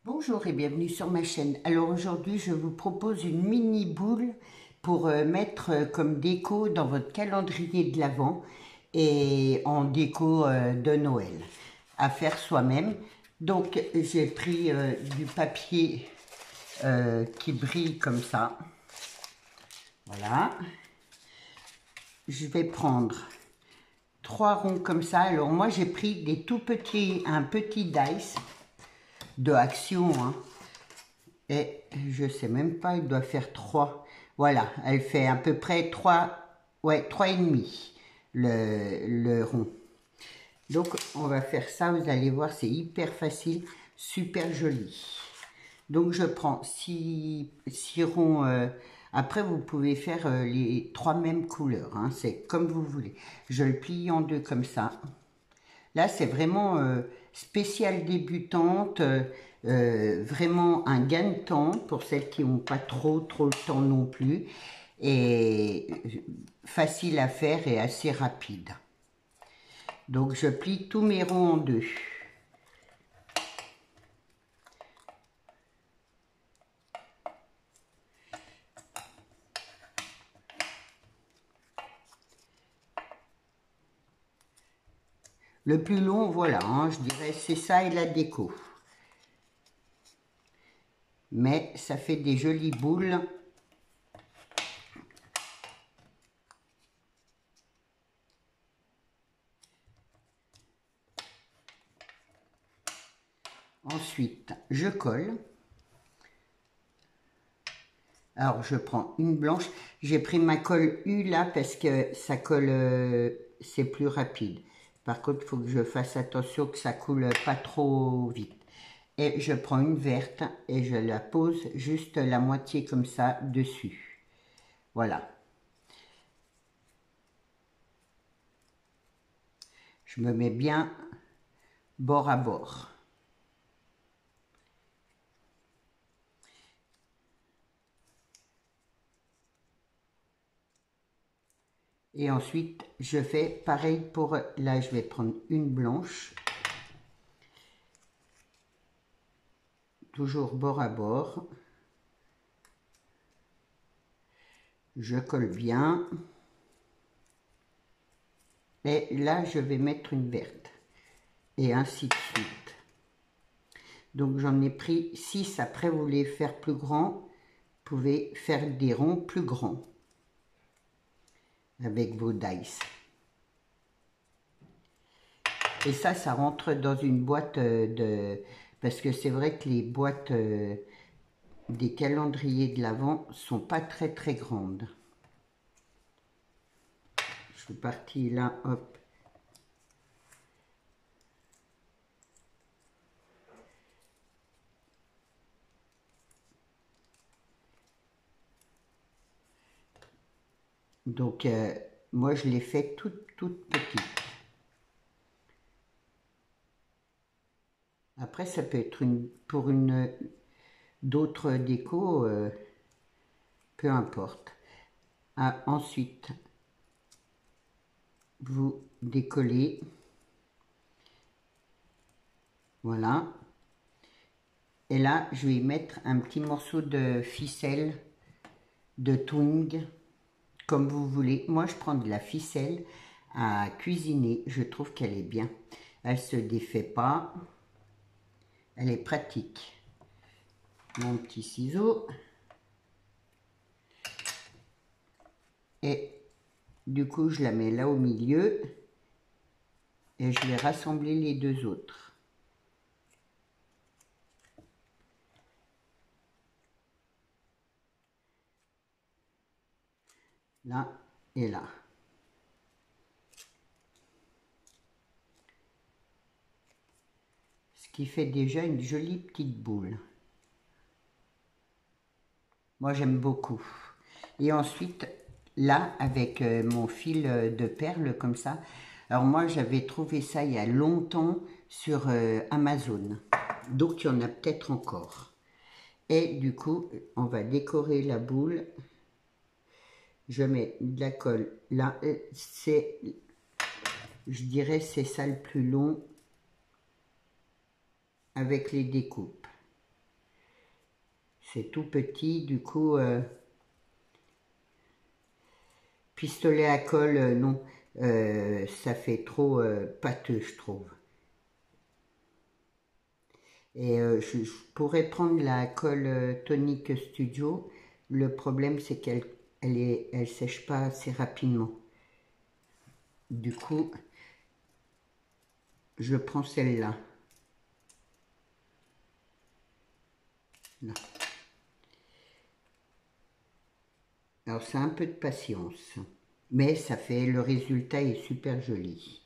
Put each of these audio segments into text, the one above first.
Bonjour et bienvenue sur ma chaîne. Alors aujourd'hui je vous propose une mini boule pour mettre comme déco dans votre calendrier de l'Avent et en déco de Noël à faire soi-même. Donc j'ai pris du papier qui brille comme ça. Voilà. Je vais prendre 3 ronds comme ça. Alors moi j'ai pris des tout petits, un petit dice de Action, hein. Et je sais même pas, il doit faire 3. Voilà, elle fait à peu près 3, ouais, 3,5 le rond. Donc on va faire ça, vous allez voir, c'est hyper facile, super joli. Donc je prends 6 ronds, après vous pouvez faire les 3 mêmes couleurs, hein, c'est comme vous voulez. Je le plie en deux comme ça. Là, c'est vraiment spécial débutante, vraiment un gain de temps pour celles qui n'ont pas trop le temps non plus, et facile à faire et assez rapide. Donc, je plie tous mes ronds en deux. Le plus long, voilà, hein, je dirais c'est ça et la déco. Mais ça fait des jolies boules. Ensuite, je colle. Alors, je prends une blanche. J'ai pris ma colle U là parce que ça colle, c'est plus rapide. Par contre, il faut que je fasse attention que ça coule pas trop vite. Et je prends une verte et je la pose juste la moitié comme ça dessus. Voilà. Je me mets bien bord à bord. Et ensuite, je fais pareil pour, là, je vais prendre une blanche. Toujours bord à bord. Je colle bien. Et là, je vais mettre une verte. Et ainsi de suite. Donc, j'en ai pris 6. Après, vous voulez faire plus grand, vous pouvez faire des ronds plus grands avec vos dice. Et ça rentre dans une boîte de... Parce que c'est vrai que les boîtes des calendriers de l'Avent sont pas très grandes. Je suis partie là, hop. Donc, moi, je l'ai fait toute petite. Après, ça peut être pour d'autres décos, peu importe. Ah, ensuite, vous décollez. Voilà. Et là, je vais mettre un petit morceau de ficelle de twing, comme vous voulez. Moi, je prends de la ficelle à cuisiner. Je trouve qu'elle est bien. Elle se défait pas. Elle est pratique. Mon petit ciseau. Et du coup, je la mets là au milieu. Et je vais rassembler les deux autres. Là et là. Ce qui fait déjà une jolie petite boule. Moi, j'aime beaucoup. Et ensuite, là, avec mon fil de perles comme ça. Alors moi, j'avais trouvé ça il y a longtemps sur Amazon. Donc, il y en a peut-être encore. Et du coup, on va décorer la boule. Je mets de la colle. Là, c'est, je dirais, c'est ça le plus long avec les découpes. C'est tout petit, du coup, pistolet à colle, non, ça fait trop pâteux, je trouve. Et je pourrais prendre la colle Tonic Studio. Le problème, c'est qu'elle sèche pas assez rapidement. Du coup, je prends celle-là. Alors, c'est un peu de patience. Mais ça fait, le résultat est super joli.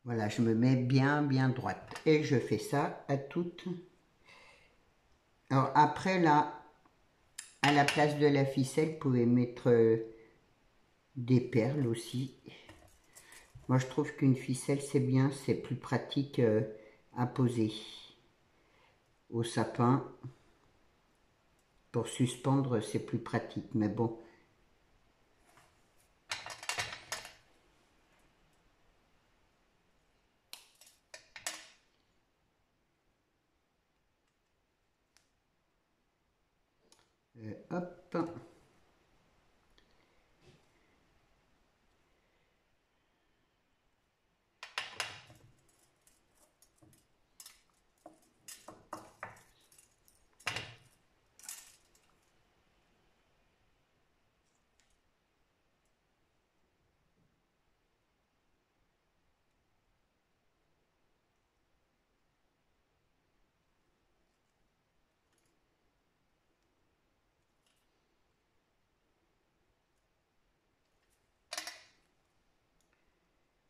Voilà, je me mets bien droite. Et je fais ça à toutes. Alors après, là, à la place de la ficelle, vous pouvez mettre des perles aussi. Moi, je trouve qu'une ficelle, c'est bien, c'est plus pratique à poser au sapin. Pour suspendre, c'est plus pratique, mais bon. Hop.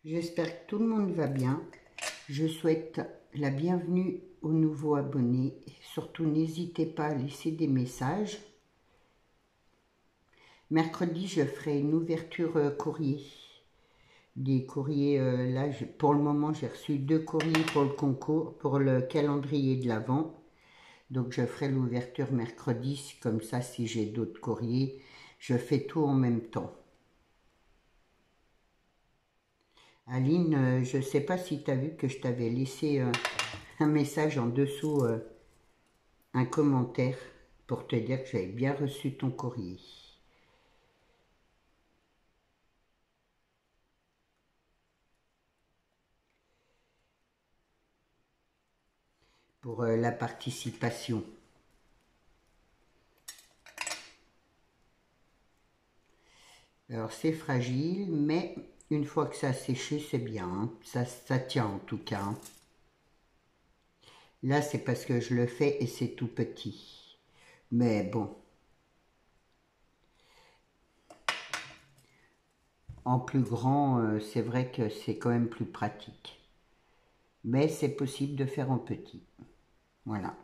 J'espère que tout le monde va bien. Je souhaite la bienvenue aux nouveaux abonnés. Surtout, n'hésitez pas à laisser des messages. Mercredi, je ferai une ouverture courrier. Des courriers, là, pour le moment, j'ai reçu 2 courriers pour le concours, pour le calendrier de l'Avent. Donc, je ferai l'ouverture mercredi. Comme ça, si j'ai d'autres courriers, je fais tout en même temps. Aline, je ne sais pas si tu as vu que je t'avais laissé un message en dessous, un commentaire, pour te dire que j'avais bien reçu ton courrier. Pour la participation. Alors c'est fragile, mais une fois que ça a séché, c'est bien. Hein. Ça tient en tout cas. Hein. Là, c'est parce que je le fais et c'est tout petit. Mais bon. En plus grand, c'est vrai que c'est quand même plus pratique. Mais c'est possible de faire en petit. Voilà.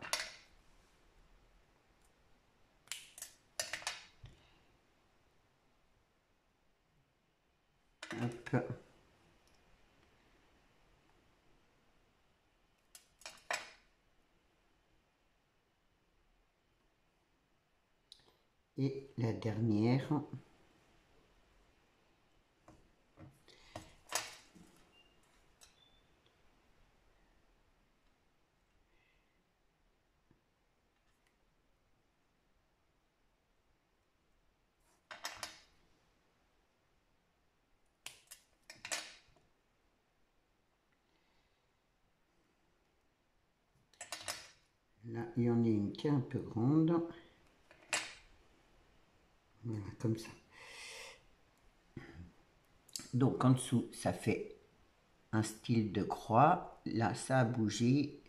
Hop. Et la dernière. Là, il y en a une qui est un peu grande. Voilà, comme ça. Donc en dessous, ça fait un style de croix. Là, ça a bougé.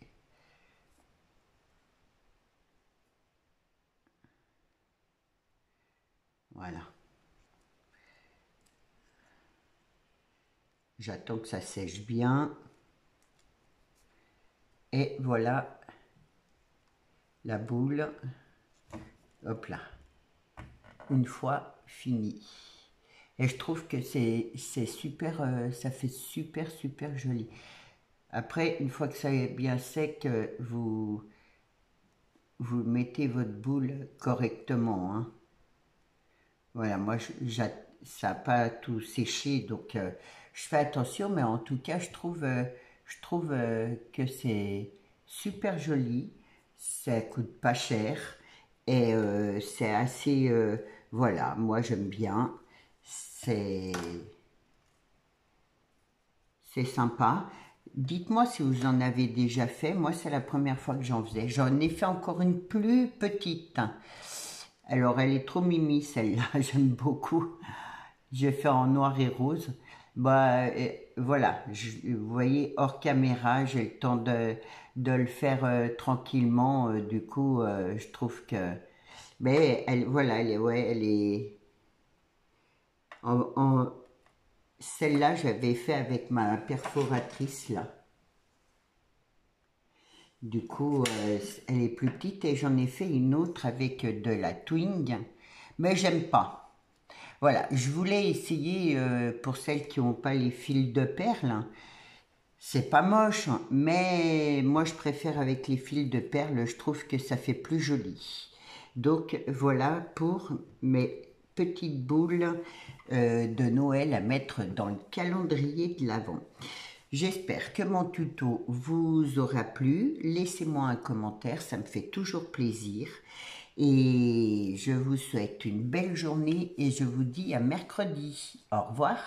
Voilà. J'attends que ça sèche bien. Et voilà la boule. Hop là. Une fois fini. Et je trouve que c'est super, ça fait super joli. Après, une fois que ça est bien sec, vous mettez votre boule correctement. Hein. Voilà, moi, ça n'a pas tout séché, donc je fais attention, mais en tout cas, je trouve Je trouve que c'est super joli, ça coûte pas cher et c'est assez, voilà, moi j'aime bien, c'est sympa. Dites-moi si vous en avez déjà fait, moi c'est la première fois que j'en faisais. J'en ai fait encore une plus petite. Alors elle est trop mimi celle-là, j'aime beaucoup. J'ai fait en noir et rose. Bah voilà, vous voyez, hors caméra, j'ai le temps de le faire tranquillement. Du coup, je trouve que, mais elle, voilà, elle est, ouais, elle est celle-là, j'avais fait avec ma perforatrice là. Du coup, elle est plus petite et j'en ai fait une autre avec de la twing, mais j'aime pas. Voilà, je voulais essayer pour celles qui n'ont pas les fils de perles. Hein. C'est pas moche, hein, mais moi je préfère avec les fils de perles, je trouve que ça fait plus joli. Donc voilà pour mes petites boules de Noël à mettre dans le calendrier de l'Avent. J'espère que mon tuto vous aura plu. Laissez-moi un commentaire, ça me fait toujours plaisir. Et je vous souhaite une belle journée et je vous dis à mercredi. Au revoir.